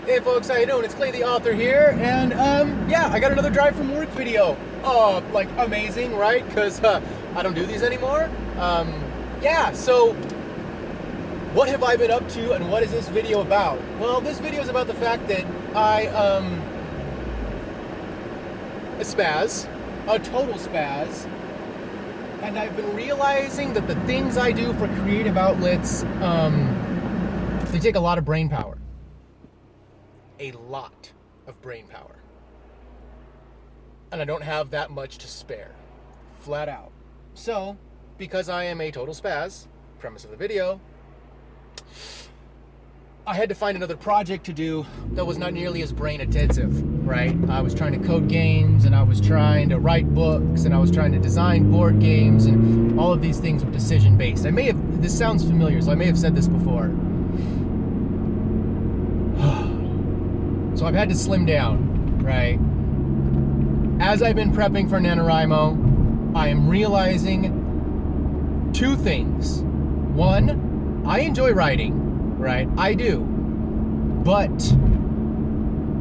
Hey folks, how you doing? It's Clay the author here, and yeah, I got another drive from work video. Like amazing, right? Because I don't do these anymore. Yeah, so what have I been up to, and what is this video about? Well, this video is about the fact that I a spaz, a total spaz, and I've been realizing that the things I do for creative outlets, they take a lot of brain power. A lot of brain power. And I don't have that much to spare. Flat out. So, because I am a total spaz, premise of the video, I had to find another project to do that was not nearly as brain intensive, right? I was trying to code games, and I was trying to write books, and I was trying to design board games, and all of these things were decision based. This sounds familiar, so I may have said this before. So I've had to slim down, right? As I've been prepping for NaNoWriMo, I am realizing two things. One, I enjoy writing, right? I do. But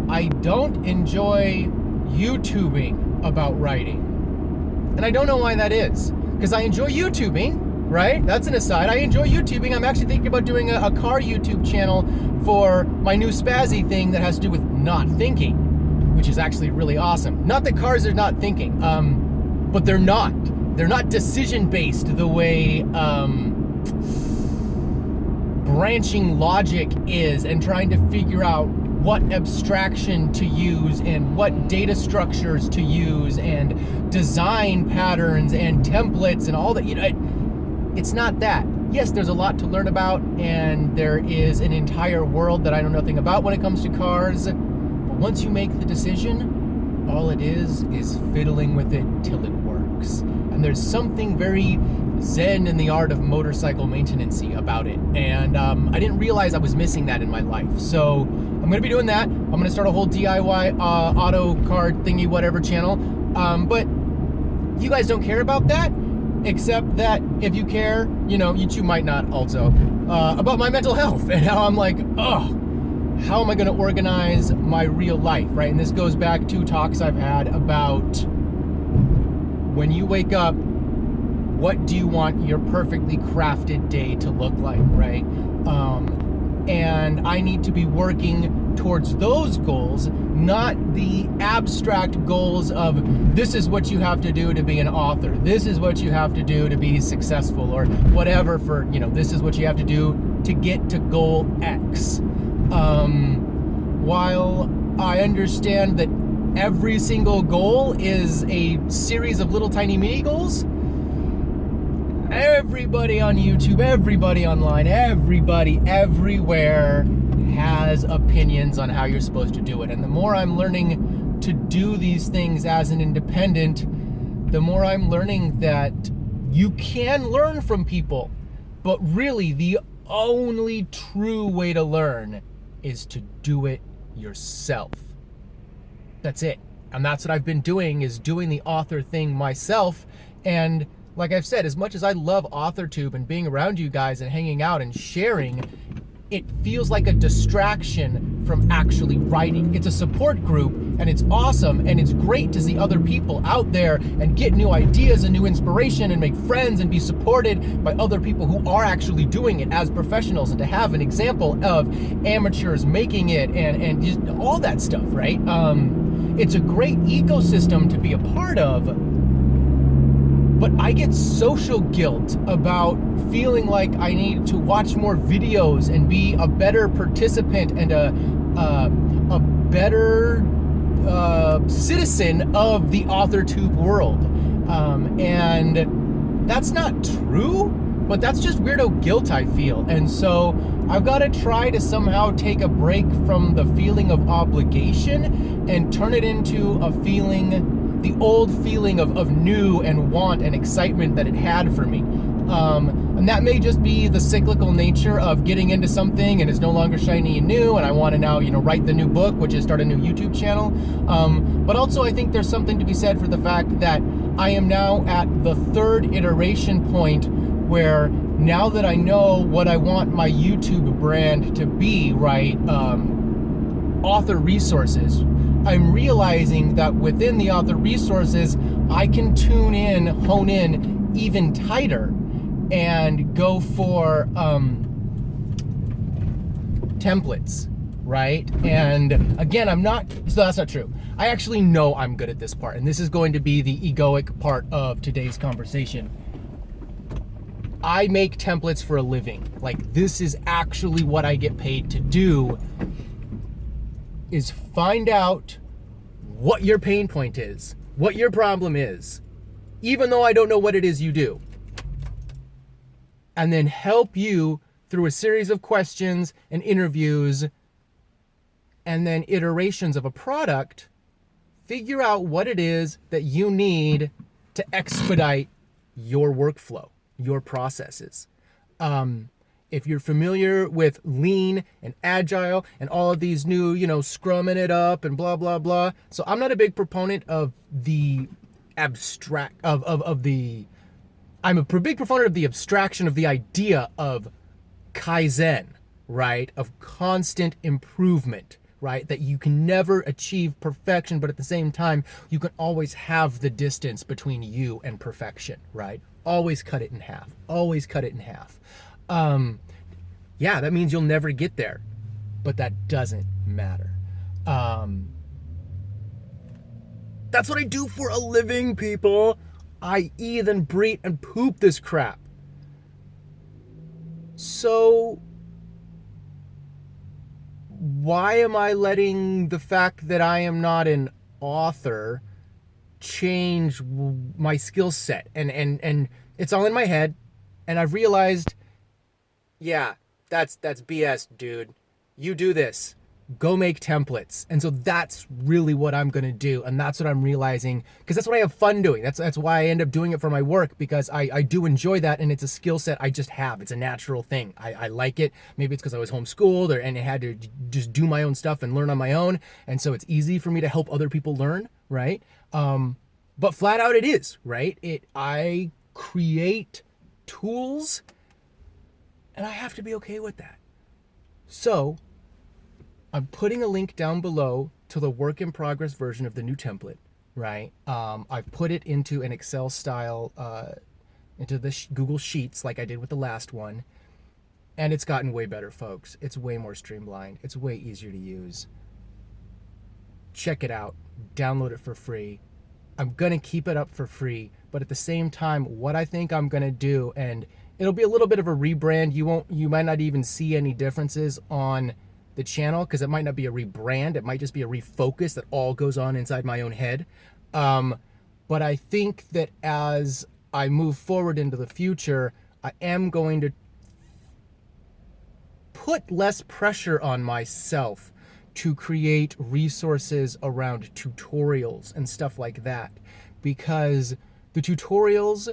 I don't enjoy YouTubing about writing. And I don't know why that is. Because I enjoy YouTubing, right? That's an aside. I enjoy YouTubing. I'm actually thinking about doing a car YouTube channel for my new spazzy thing that has to do with not thinking, which is actually really awesome. Not that cars are not thinking, but they're not. They're not decision-based the way branching logic is, and trying to figure out what abstraction to use and what data structures to use and design patterns and templates and all that. It's not that. Yes, there's a lot to learn about, and there is an entire world that I know nothing about when it comes to cars. But once you make the decision, all it is fiddling with it till it works. And there's something very zen in the art of motorcycle maintenance-y about it. And I didn't realize I was missing that in my life. So I'm going to be doing that. I'm going to start a whole DIY auto car thingy whatever channel. But you guys don't care about that. Except that if you care, you two might not also, about my mental health and how I'm like, how am I going to organize my real life, right? And this goes back to talks I've had about when you wake up, what do you want your perfectly crafted day to look like, right? And I need to be working towards those goals, not the abstract goals of this is what you have to do to be an author, this is what you have to do to be successful, or whatever for, this is what you have to do to get to goal X. While I understand that every single goal is a series of little tiny mini goals, everybody on YouTube, everybody online, everybody everywhere has opinions on how you're supposed to do it. And the more I'm learning to do these things as an independent, the more I'm learning that you can learn from people, but really the only true way to learn is to do it yourself. That's it. And that's what I've been doing, is doing the author thing myself. And like I've said, as much as I love AuthorTube and being around you guys and hanging out and sharing, it feels like a distraction from actually writing. It's a support group, and it's awesome, and it's great to see other people out there and get new ideas and new inspiration and make friends and be supported by other people who are actually doing it as professionals, and to have an example of amateurs making it and just all that stuff, right? It's a great ecosystem to be a part of. But I get social guilt about feeling like I need to watch more videos and be a better participant and a better citizen of the AuthorTube world. And that's not true, but that's just weirdo guilt I feel. And so I've got to try to somehow take a break from the feeling of obligation and turn it into a feeling, the old feeling of new and want and excitement that it had for me. And that may just be the cyclical nature of getting into something and it's no longer shiny and new, and I want to now, write the new book, which is start a new YouTube channel. But also I think there's something to be said for the fact that I am now at the third iteration point where now that I know what I want my YouTube brand to be, right, author resources, I'm realizing that within the author resources, I can hone in even tighter and go for templates, right? And again, so that's not true. I actually know I'm good at this part, and this is going to be the egoic part of today's conversation. I make templates for a living. Like, this is actually what I get paid to do, is find out what your pain point is, what your problem is, even though I don't know what it is you do, and then help you through a series of questions and interviews and then iterations of a product, figure out what it is that you need to expedite your workflow, your processes. If you're familiar with lean and agile and all of these new, scrumming it up and blah, blah, blah. So I'm not a big proponent of the abstract, I'm a big proponent of the abstraction of the idea of Kaizen, right? Of constant improvement, right? That you can never achieve perfection, but at the same time, you can always have the distance between you and perfection, right? Always cut it in half. Always cut it in half. Yeah, that means you'll never get there, but that doesn't matter. That's what I do for a living, people. I eat and breathe and poop this crap. So why am I letting the fact that I am not an author change my skill set? And it's all in my head, and I've realized, yeah, that's BS, dude. You do this. Go make templates. And so that's really what I'm going to do. And that's what I'm realizing, because that's what I have fun doing. That's why I end up doing it for my work, because I do enjoy that, and it's a skill set I just have. It's a natural thing. I like it. Maybe it's because I was homeschooled and I had to just do my own stuff and learn on my own. And so it's easy for me to help other people learn, right? But flat out it is, right? I create tools, and I have to be okay with that. So I'm putting a link down below to the work in progress version of the new template, right? I've put it into an Excel style, into the Google Sheets like I did with the last one. And it's gotten way better, folks. It's way more streamlined. It's way easier to use. Check it out. Download it for free. I'm going to keep it up for free, but at the same time, what I think I'm going to do, and it'll be a little bit of a rebrand. You might not even see any differences on the channel, because it might not be a rebrand. It might just be a refocus that all goes on inside my own head. But I think that as I move forward into the future, I am going to put less pressure on myself to create resources around tutorials and stuff like that, because the tutorials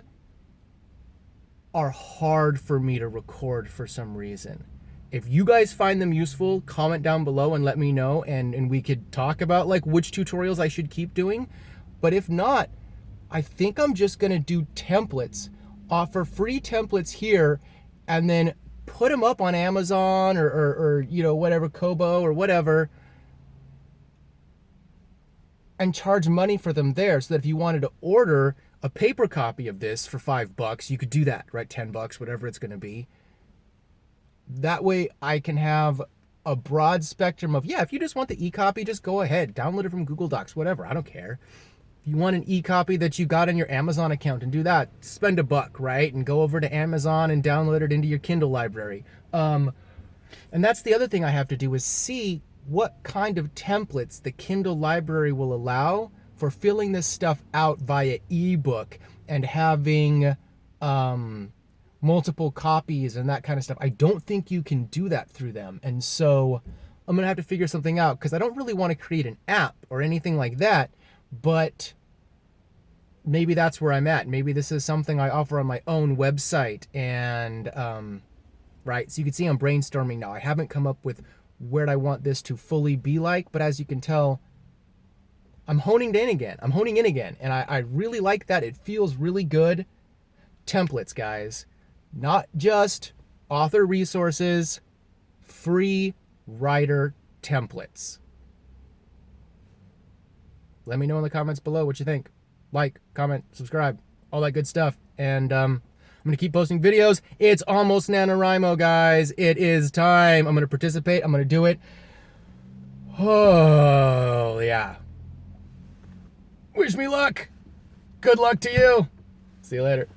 are hard for me to record for some reason. If you guys find them useful, comment down below and let me know, and we could talk about like which tutorials I should keep doing. But if not, I think I'm just gonna do templates, offer free templates here, and then put them up on Amazon or whatever, Kobo or whatever, and charge money for them there, so that if you wanted to order a paper copy of this for $5, you could do that, right? $10, whatever it's gonna be. That way I can have a broad spectrum of, if you just want the e-copy, just go ahead, download it from Google Docs, whatever, I don't care. If you want an e-copy that you got in your Amazon account and do that, spend $1, right? And go over to Amazon and download it into your Kindle library. And that's the other thing I have to do, is see what kind of templates the Kindle library will allow for filling this stuff out via ebook and having multiple copies and that kind of stuff. I don't think you can do that through them. And so I'm going to have to figure something out, because I don't really want to create an app or anything like that. But maybe that's where I'm at. Maybe this is something I offer on my own website. And, right, so you can see I'm brainstorming now. I haven't come up with where I want this to fully be like, but as you can tell, I'm honing in again. And I really like that. It feels really good. Templates, guys. Not just author resources, free writer templates. Let me know in the comments below what you think. Like, comment, subscribe, all that good stuff. And I'm going to keep posting videos. It's almost NaNoWriMo, guys. It is time. I'm going to participate. I'm going to do it. Oh, yeah. Wish me luck. Good luck to you. See you later.